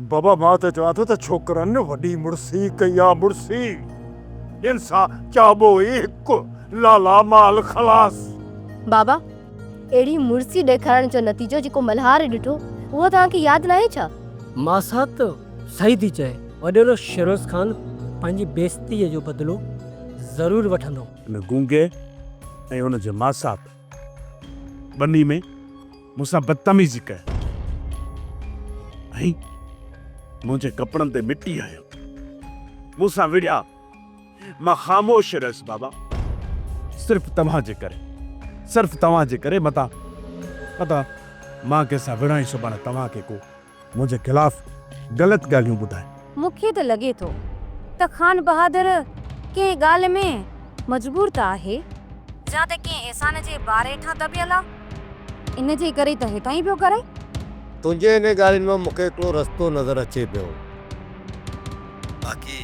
बाबा मां त चवां थो त छोकरनि वॾी मुड़सी कई आहे मुड़सी इंसा चाबो हिकु लाला माल खलास। बाबा अहिड़ी मुर्सी ॾेखारण जो नतीजो जेको मल्हार ॾिठो उहो तव्हांखे यादि न आहे छा? मासा त सही थी चए, वॾेरो शेरोज खान पंहिंजी बेइज्जतीअ जो बदिलो ज़रूर वठंदो। इन गूंगे ऐं हुन जे मासात बनी में मूंसां बदतमीज़ी कई ऐं मुंहिंजे कपिड़नि ते मिटी आयो, मूंसां विड़िया। मां ख़ामोश रहियुसि बाबा, सिर्फ़ु तव्हांजे करे, सिर्फ़ु तव्हांजे करे। मता मां कंहिंसां विड़ाई सुभाणे तव्हांखे को मुंहिंजे ख़िलाफ़ ग़लति ॻाल्हियूं ॿुधाए। मूंखे त लॻे थो त खान बहादुर कंहिं ॻाल्हि में मजबूर त आहे या त कंहिं एहसान जे बारे ठां दबियल आहे, इन जे करे त हितां ई पियो करे। तुंहिंजे इन ॻाल्हियुनि में मूंखे हिकिड़ो रस्तो नज़र अचे पियो, बाक़ी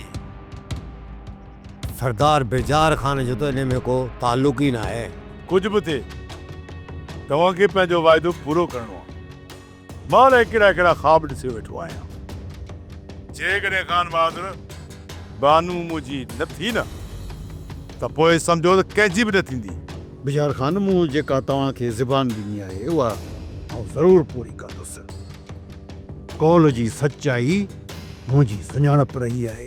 सरदार बेजार खान जो त इन में को ताल्लुक ई न आहे। कुछ भी थे तव्हांखे पंहिंजो वाइदो पूरो करणो आहे। मां हिकिड़ा ख़्वाब ॾिसी वेठो आहियां। जेकॾहिं खान बहादुर बानू मुंहिंजी न थी न त पोइ सम्झो त कंहिंजी बि न थींदी। बेजार खान, मूं जेका तव्हांखे ज़बान ॾिनी आहे उहा आउं ज़रूरु पूरी कंदुसि। कौल जी सचाई मुंहिंजी सुञाणप रही आहे।